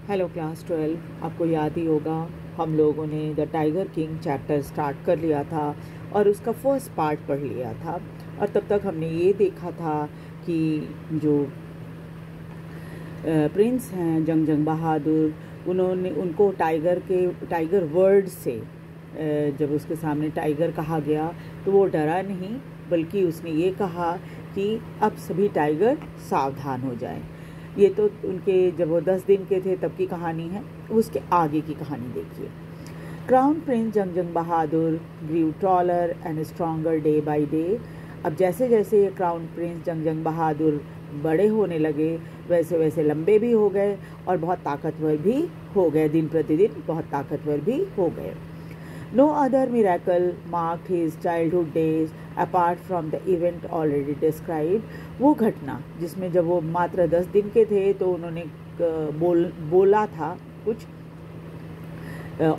Hello class 12। आपको याद ही होगा हम लोगों ने the tiger king chapter start कर लिया था और उसका फर्स्ट पार्ट पढ़ लिया था। और तब तक हमने ये देखा था कि जो प्रिंस हैं जंग बहादुर, उनको टाइगर वर्ड से जब उसके सामने टाइगर कहा गया तो वो डरा नहीं, बल्कि उसने ये कहा कि अब सभी टाइगर सावधान हो जाएं। ये तो उनके जब वो 10 दिन के थे तब की कहानी है। उसके आगे की कहानी देखिए। Crown prince Jang Bahadur grew taller and stronger day by day. अब जैसे जैसे ये क्राउन प्रिंस जंग बहादुर बड़े होने लगे वैसे वैसे लंबे भी हो गए और बहुत ताकतवर भी हो गए, दिन प्रतिदिन बहुत ताकतवर भी हो गए। No other miracle marked his childhood days apart from the event already described। वो घटना जिसमें जब वो मात्र 10 दिन के थे तो उन्होंने बोला था कुछ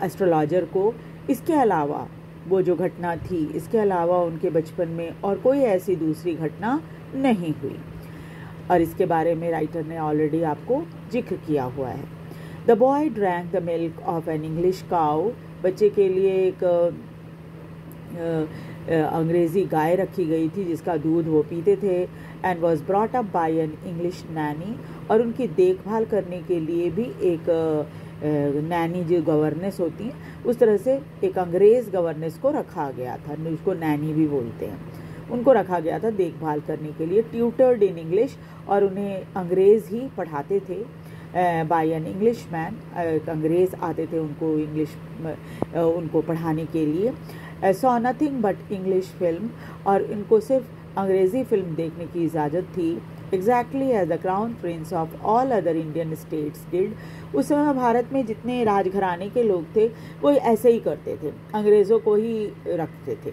एस्ट्रोलॉजर को। इसके अलावा वो जो घटना थी, इसके अलावा उनके बचपन में और कोई ऐसी दूसरी घटना नहीं हुई, और इसके बारे में राइटर ने ऑलरेडी आपको जिक्र किया हुआ है। The boy drank the milk of an English cow. बच्चे के लिए एक अंग्रेज़ी गाय रखी गई थी जिसका दूध वो पीते थे। And was brought up by an English Naini. और उनकी देखभाल करने के लिए भी एक नैनी जो गवर्नेंस होती है उस तरह से एक अंग्रेज़ गवर्नेंस को रखा गया था, उसको नैनी भी बोलते हैं। उनको रखा गया था देखभाल करने के लिए, ट्यूटर्ड इन इंग्लिश, और उन्हें अंग्रेज़ ही पढ़ाते थे। बाय एन इंग्लिश मैन, एक अंग्रेज़ आते थे उनको पढ़ाने के लिए। Saw nothing but English film, और इनको सिर्फ अंग्रेज़ी फिल्म देखने की इजाज़त थी। Exactly as the crown prince of all other Indian states did. उस समय भारत में जितने राजघराने के लोग थे वो ऐसे ही करते थे, अंग्रेज़ों को ही रखते थे।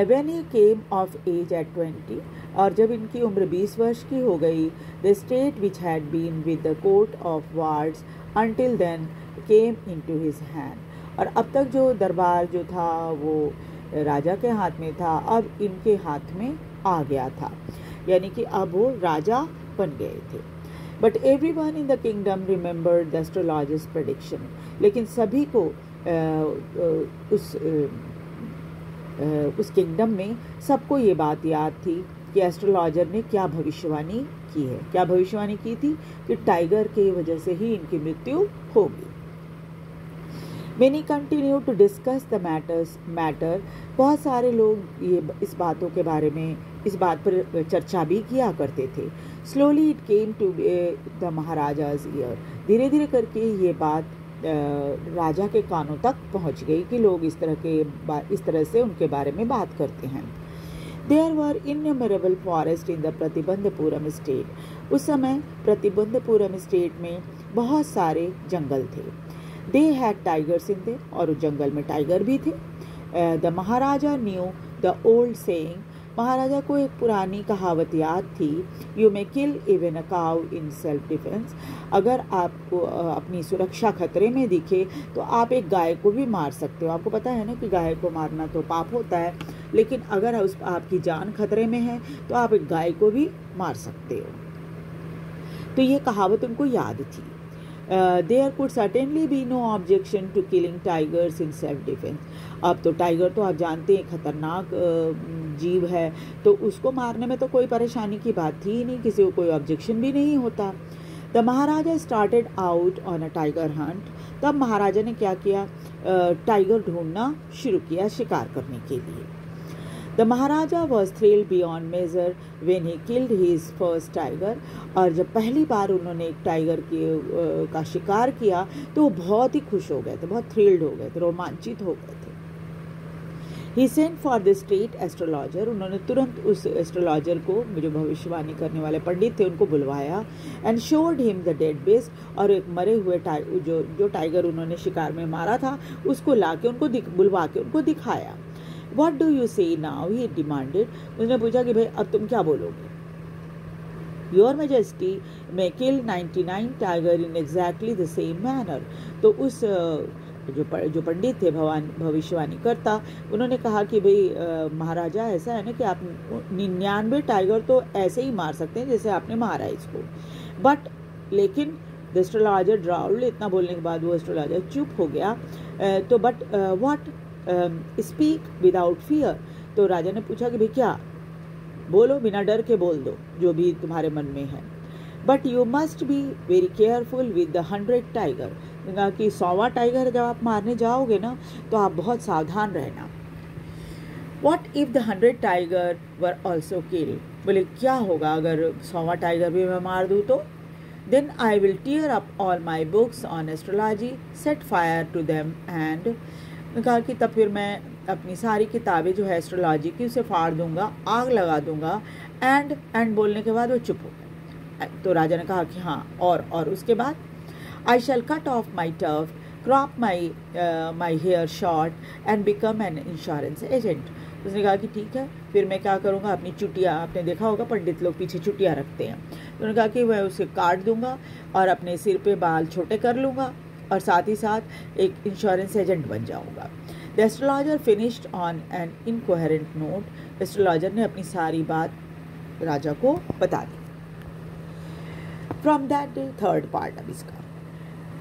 When he came of age at 20, और जब इनकी उम्र 20 वर्ष की हो गई, the state which had been with the court of wards until then came into his hand। और अब तक जो दरबार जो था वो राजा के हाथ में था, अब इनके हाथ में आ गया था, यानी कि अब वो राजा बन गए थे। But everyone in the kingdom remembered the astrologer's prediction। लेकिन सभी को उस किंगडम में सबको ये बात याद थी कि एस्ट्रोलॉजर ने क्या भविष्यवाणी की है। क्या भविष्यवाणी की थी कि टाइगर की वजह से ही इनकी मृत्यु होगी। Many continue to discuss the matter। बहुत सारे लोग ये इस बातों के बारे में, इस बात पर चर्चा भी किया करते थे। Slowly it came to the महाराजा's ear। धीरे धीरे करके ये बात राजा के कानों तक पहुंच गई कि लोग इस तरह से उनके बारे में बात करते हैं। There were innumerable forests in the Pratibandapuram state. उस समय प्रतिबंधपुरम स्टेट में बहुत सारे जंगल थे। They had tigers in them, और उस जंगल में टाइगर भी थे। The Maharaja knew the old saying। महाराजा को एक पुरानी कहावत याद थी, you may kill even a cow in self defence. अगर आपको अपनी सुरक्षा खतरे में दिखे तो आप एक गाय को भी मार सकते हो। आपको पता है ना कि गाय को मारना तो पाप होता है, लेकिन अगर आपकी जान खतरे में है तो आप एक गाय को भी मार सकते हो। तो ये कहावत उनको याद थी। There could certainly be no objection to killing tigers in self defense। अब तो टाइगर तो आप जानते हैं खतरनाक जीव है, तो उसको मारने में तो कोई परेशानी की बात थी ही नहीं, किसी को कोई ऑब्जेक्शन भी नहीं होता। The Maharaja started out on a tiger Hunt. तब महाराजा ने क्या किया, टाइगर ढूंढना शुरू किया शिकार करने के लिए। The maharaja was thrilled beyond measure when he killed his first tiger. और जब पहली बार उन्होंने एक टाइगर का शिकार किया तो वो बहुत ही खुश हो गए थे, बहुत थ्रिल्ड हो गए थे, रोमांचित हो गए थे। He sent for the state astrologer. उन्होंने तुरंत उस एस्ट्रोलॉजर को, जो भविष्यवाणी करने वाले पंडित थे, उनको बुलवाया। And showed him the dead best. और एक मरे हुए जो टाइगर उन्होंने शिकार में मारा था उसको ला के बुलवा के उनको दिखाया। What do you say now? He demanded। उसने पूछा कि भाई अब तुम क्या बोलोगे। Your Majesty may kill 99 tiger in exactly the same manner। तो उस जो पंडित थे भविष्यवाणी करता, उन्होंने कहा कि भाई महाराजा ऐसा है ना कि आप 99 टाइगर तो ऐसे ही मार सकते हैं जैसे आपने मारा इसको, बट लेकिन द एस्ट्रोलॉजर ड्राउल्ड, इतना बोलने के बाद वो एस्ट्रोलॉजर चुप हो गया। तो but what, speak without fear, तो राजा ने पूछा कि भाई क्या, बोलो, बिना डर के बोल दो जो भी तुम्हारे मन में है। But you must be very careful with the 100 tiger, कि 100वां टाइगर जब आप मारने जाओगे ना तो आप बहुत सावधान रहना। What if the 100 tiger were also किल, बोले क्या होगा अगर 100वां टाइगर भी मैं मार दूँ तो? Then I will tear up all my books on astrology, set fire to them and, कहा कि तब फिर मैं अपनी सारी किताबें जो है एस्ट्रोलॉजी की उसे फाड़ दूंगा, आग लगा दूंगा। एंड बोलने के बाद वो चुप हो गया। तो राजा ने कहा कि हाँ, और उसके बाद I shall cut off my turf, crop my hair short and become an insurance agent। उसने कहा कि ठीक है, फिर मैं क्या करूँगा, अपनी चुटिया, आपने देखा होगा पंडित लोग पीछे चुटिया रखते हैं, तो उन्होंने कहा कि मैं उसे काट दूंगा और अपने सिर पे बाल छोटे कर लूँगा और साथ ही साथ एक इंश्योरेंस एजेंट बन जाऊँगा। The astrologer finished on an incoherent note, astrologer ने अपनी सारी बात राजा को बता दी। From that day, third part अब इसका,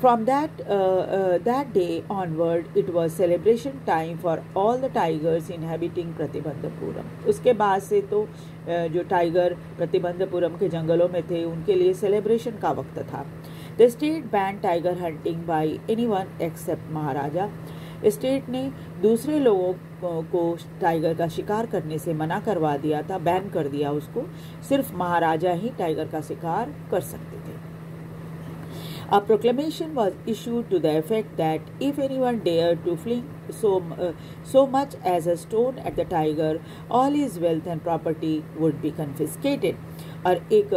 From that day onward, it was celebration time for all the tigers inhabiting Pratibandapuram. उसके बाद से तो जो टाइगर प्रतिबंधपुरम के जंगलों में थे उनके लिए सेलिब्रेशन का वक्त था। The state banned tiger hunting by anyone except Maharaja. State ने दूसरे लोगों को टाइगर का शिकार करने से मना करवा दिया था, बैन कर दिया उसको, सिर्फ महाराजा ही टाइगर का शिकार कर सकते थे। A proclamation was issued to the effect that if anyone dared to fling so much as a stone at the tiger, all his wealth and property would be confiscated। और एक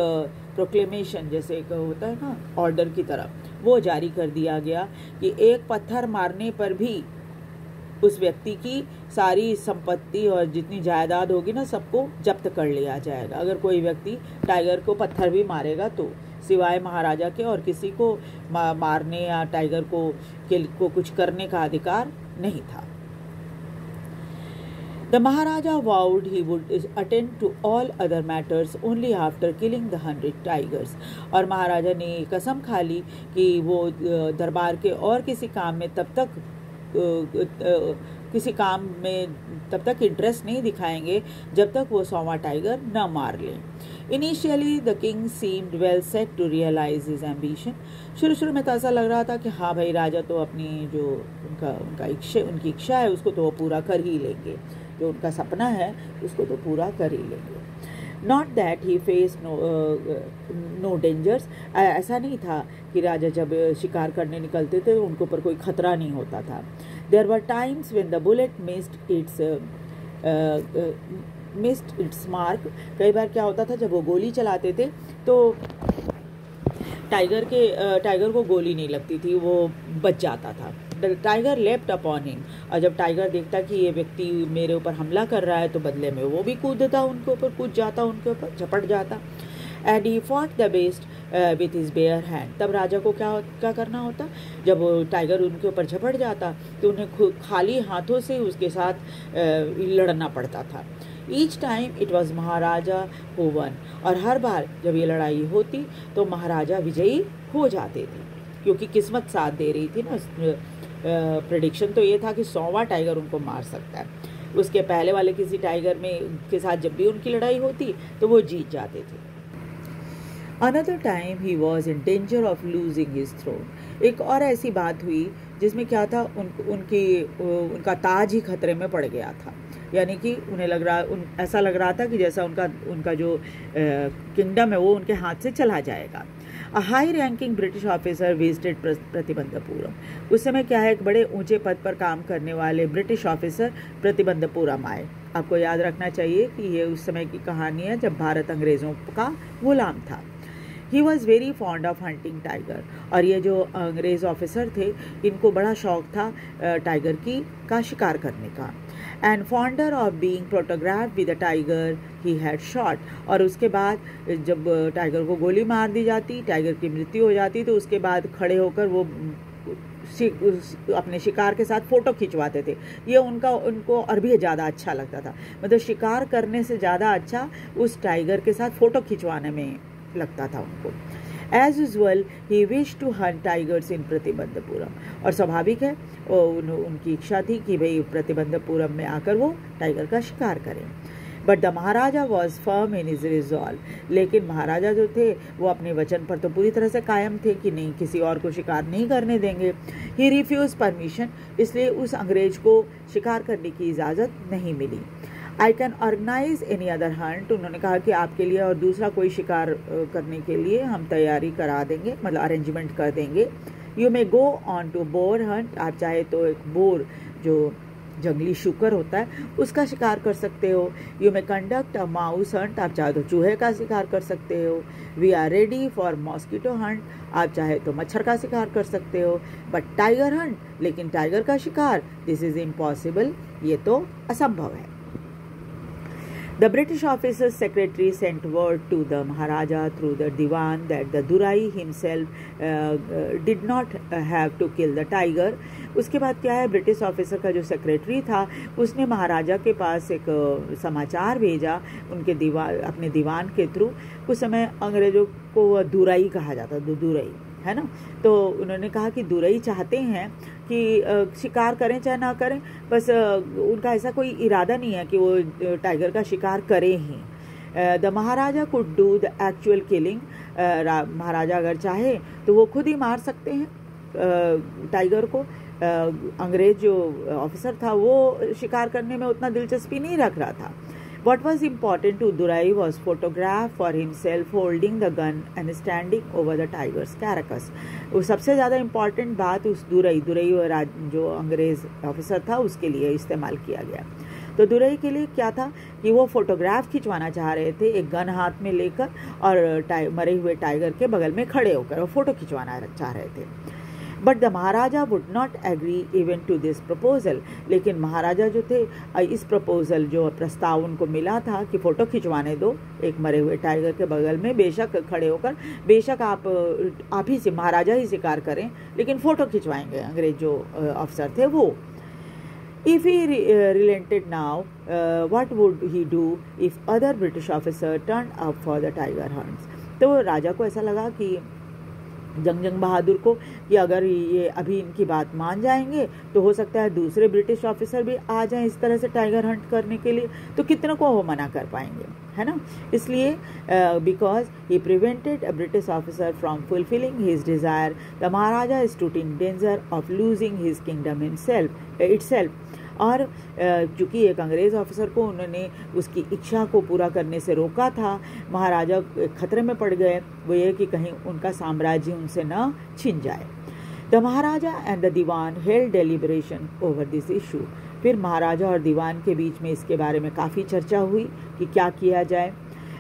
प्रोक्लेमेशन, जैसे एक होता है ना ऑर्डर की तरह, वो जारी कर दिया गया कि एक पत्थर मारने पर भी उस व्यक्ति की सारी संपत्ति और जितनी जायदाद होगी ना सबको जब्त कर लिया जाएगा। अगर कोई व्यक्ति टाइगर को पत्थर भी मारेगा तो सिवाय महाराजा के और किसी को मारने या टाइगर को कुछ करने का अधिकार नहीं था। The Maharaja vowed he would attend to all other matters only after killing the 100 tigers। और महाराजा ने कसम खा ली कि वो दरबार के और किसी काम में तब तक इंटरेस्ट नहीं दिखाएंगे जब तक वो 100वां टाइगर न मार लें। Initially the king seemed well set to realize his ambition। शुरू में तो ऐसा लग रहा था कि हाँ भाई, राजा तो अपनी जो उनकी इच्छा है उसको तो वो पूरा कर ही लेंगे, जो उनका सपना है उसको तो पूरा कर ही लेंगे। Not that he faced no dangers। ऐसा नहीं था कि राजा जब शिकार करने निकलते थे उनके ऊपर कोई खतरा नहीं होता था। There were times when the bullet missed its mark। कई बार क्या होता था, जब वो गोली चलाते थे तो टाइगर को गोली नहीं लगती थी, वो बच जाता था। टाइगर लेफ्ट अपॉन हिम, और जब टाइगर देखता कि ये व्यक्ति मेरे ऊपर हमला कर रहा है तो बदले में वो भी कूद जाता उनके ऊपर झपट जाता। And he fought the best with his bare hand. तब राजा को क्या करना होता, जब टाइगर उनके ऊपर झपट जाता तो उन्हें खाली हाथों से उसके साथ लड़ना पड़ता था। Each time it was Maharaja who one. और हर बार जब ये लड़ाई होती तो महाराजा विजयी हो जाते थे, क्योंकि किस्मत साथ दे रही थी ना। प्रेडिक्शन तो ये था कि 100वां टाइगर उनको मार सकता है। उसके पहले वाले किसी टाइगर के साथ जब भी उनकी लड़ाई होती तो वो जीत जाते थे। Another time he was in danger of losing his throne। एक और ऐसी बात हुई जिसमें क्या था, उनका ताज ही खतरे में पड़ गया था। यानी कि उन्हें ऐसा लग रहा था कि जैसा उनका जो किंगडम है वो उनके हाथ से चला जाएगा। A high ranking British officer visited Pratibandapuram. उस समय क्या है, एक बड़े ऊंचे पद पर काम करने वाले ब्रिटिश ऑफिसर प्रतिबंधपुरम आए। आपको याद रखना चाहिए कि ये उस समय की कहानी है जब भारत अंग्रेज़ों का गुलाम था। He was very fond of hunting tiger. और ये जो अंग्रेज़ ऑफिसर थे इनको बड़ा शौक था टाइगर का शिकार करने का। And fonder of being photographed with a tiger he had shot. और उसके बाद जब टाइगर को गोली मार दी जाती, टाइगर की मृत्यु हो जाती, तो उसके बाद खड़े होकर वो अपने शिकार के साथ फ़ोटो खिंचवाते थे। ये उनको और भी ज़्यादा अच्छा लगता था। मतलब शिकार करने से ज़्यादा अच्छा उस टाइगर के साथ फ़ोटो खिंचवाने में लगता था उनको। As usual he wish to hunt tigers in Pratibandhapuram, और स्वाभाविक है उनकी इच्छा थी कि भाई प्रतिबंधपुरम में आकर वो टाइगर का शिकार करें। But the maharaja was firm in his resolve, लेकिन महाराजा जो थे वो अपने वचन पर तो पूरी तरह से कायम थे कि नहीं, किसी और को शिकार नहीं करने देंगे। ही रिफ्यूज परमिशन, इसलिए उस अंग्रेज को शिकार करने की इजाज़त नहीं मिली। I can organize any other hunt, उन्होंने कहा कि आपके लिए और दूसरा कोई शिकार करने के लिए हम तैयारी करा देंगे, मतलब अरेंजमेंट कर देंगे। You may go on to boar hunt, आप चाहे तो एक बोर जो जंगली शुकर होता है उसका शिकार कर सकते हो। You may conduct a mouse hunt, आप चाहे तो चूहे का शिकार कर सकते हो। We are ready for mosquito hunt, आप चाहे तो मच्छर का शिकार कर सकते हो। बट टाइगर हंट, लेकिन टाइगर का शिकार, दिस इज इम्पॉसिबल, ये तो असंभव है। The British officer's secretary sent word to the Maharaja through the Diwan that the Durai himself did not have to kill the tiger. उसके बाद क्या है, ब्रिटिश ऑफिसर का जो सेक्रेटरी था उसने महाराजा के पास एक समाचार भेजा उनके अपने दीवान के थ्रू। उस समय अंग्रेजों को दुराई कहा जाता, दुराई है ना, तो उन्होंने कहा कि दुराई चाहते हैं कि शिकार करें चाहे ना करें, बस उनका ऐसा कोई इरादा नहीं है कि वो टाइगर का शिकार करें ही। The maharaja could do the actual killing, महाराजा अगर चाहे तो वो खुद ही मार सकते हैं टाइगर को। अंग्रेज जो ऑफिसर था वो शिकार करने में उतना दिलचस्पी नहीं रख रहा था। What was important to Durai was photograph for himself holding the gun and standing over the tiger's carcass. वो सबसे ज़्यादा इम्पॉर्टेंट बात उस दुरई जो अंग्रेज़ ऑफिसर था उसके लिए इस्तेमाल किया गया। तो दुरई के लिए क्या था कि वो फोटोग्राफ खिंचवाना चाह रहे थे एक गन हाथ में लेकर और मरे हुए टाइगर के बगल में खड़े होकर वो फ़ोटो खिंचवाना चाह रहे थे। But the maharaja would not agree even to this proposal, लेकिन महाराजा जो थे इस प्रपोजल जो प्रस्ताव उनको मिला था कि फ़ोटो खिंचवाने दो एक मरे हुए टाइगर के बगल में, बेशक खड़े होकर, बेशक आप ही से महाराजा ही शिकार करें लेकिन फ़ोटो खिंचवाएंगे, अंग्रेज जो अफसर थे वो। If he relented now, what would he do if other British officer turned up for the tiger hunts? तो राजा को ऐसा लगा कि जंग बहादुर को कि अगर ये अभी इनकी बात मान जाएंगे तो हो सकता है दूसरे ब्रिटिश ऑफिसर भी आ जाएं इस तरह से टाइगर हंट करने के लिए, तो कितनों को वो मना कर पाएंगे, है ना। इसलिए because he prevented a British officer from fulfilling his desire, the Maharaja stood in danger of losing his kingdom itself. और चूँकि एक अंग्रेज़ ऑफिसर को उन्होंने उसकी इच्छा को पूरा करने से रोका था, महाराजा खतरे में पड़ गए, वो ये कि कहीं उनका साम्राज्य उनसे न छिन जाए। The maharaja and the dewan held deliberation over this issue, फिर महाराजा और दीवान के बीच में इसके बारे में काफ़ी चर्चा हुई कि क्या किया जाए।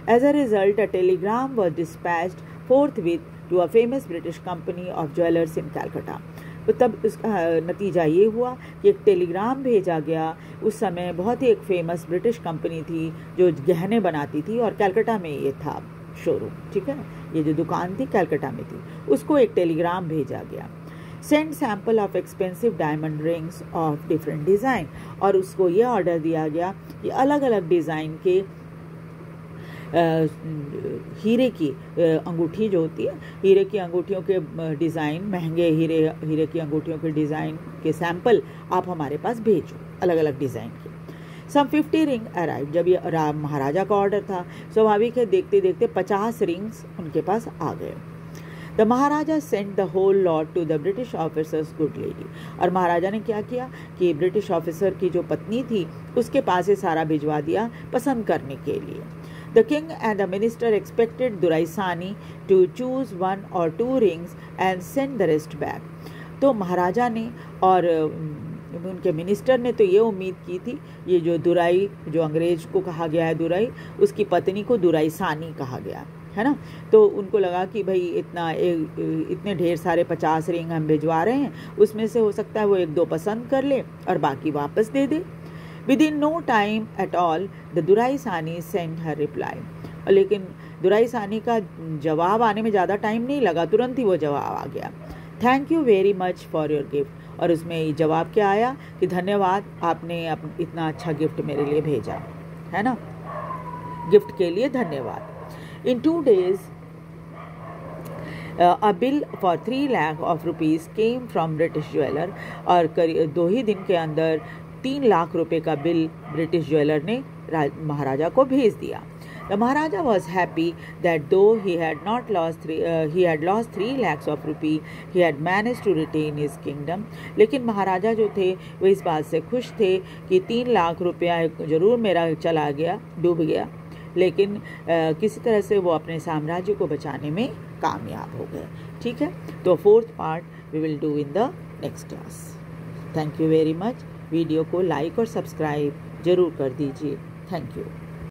As a result a telegram was dispatched forthwith to a famous British company of jewellers in Calcutta. तो तब उसका नतीजा ये हुआ कि एक टेलीग्राम भेजा गया। उस समय बहुत ही एक फेमस ब्रिटिश कंपनी थी जो गहने बनाती थी और कलकत्ता में ये था शोरूम, ठीक है, ये जो दुकान थी कलकत्ता में थी, उसको एक टेलीग्राम भेजा गया, send sample of expensive diamond rings of different design, और उसको ये ऑर्डर दिया गया कि अलग अलग डिज़ाइन के हीरे की अंगूठी जो होती है, हीरे की अंगूठियों के डिज़ाइन, महंगे हीरे की अंगूठियों के डिज़ाइन के सैंपल आप हमारे पास भेजो, अलग अलग डिज़ाइन के। सम 50 रिंग अराइव, जब ये महाराजा का ऑर्डर था, स्वाभाविक है देखते देखते 50 रिंग्स उनके पास आ गए। The maharaja sent the whole lot to the British officers good lady, और महाराजा ने क्या किया कि ब्रिटिश ऑफिसर की जो पत्नी थी उसके पास ये सारा भिजवा दिया पसंद करने के लिए। The king and the minister expected Duraisani to choose 1 or 2 rings and send the rest back. तो महाराजा ने और उनके मिनिस्टर ने तो ये उम्मीद की थी, ये जो दुराई, जो अंग्रेज को कहा गया है दुराई, उसकी पत्नी को दुराइसानी कहा गया है ना, तो उनको लगा कि भाई इतने ढेर सारे 50 रिंग हम भिजवा रहे हैं, उसमें से हो सकता है वो 1-2 पसंद कर ले और बाकी वापस दे दे। Within no time at all, the Duraisani sent her reply. लेकिन दुराइसानी का जवाब आने में ज़्यादा टाइम नहीं लगा, तुरंत ही वो जवाब आ गया, thank you very much for your gift. और उसमें जवाब क्या आया कि धन्यवाद, आपने इतना अच्छा गिफ्ट मेरे लिए भेजा, है ना, गिफ्ट के लिए धन्यवाद। In 2 days a bill for 3 lakh of rupees came from British jeweller, और 2 ही दिन के अंदर 3 लाख रुपए का बिल ब्रिटिश ज्वेलर ने महाराजा को भेज दिया। The Maharaja was happy that though he had lost 3 lakhs of rupee, he had managed to retain his kingdom. लेकिन महाराजा जो थे वो इस बात से खुश थे कि 3 लाख रुपया जरूर मेरा चला गया, डूब गया, लेकिन किसी तरह से वो अपने साम्राज्य को बचाने में कामयाब हो गए। ठीक है, तो 4th part we will do in the next class. Thank you very much. Video को लाइक और सब्सक्राइब जरूर कर दीजिए। Thank you.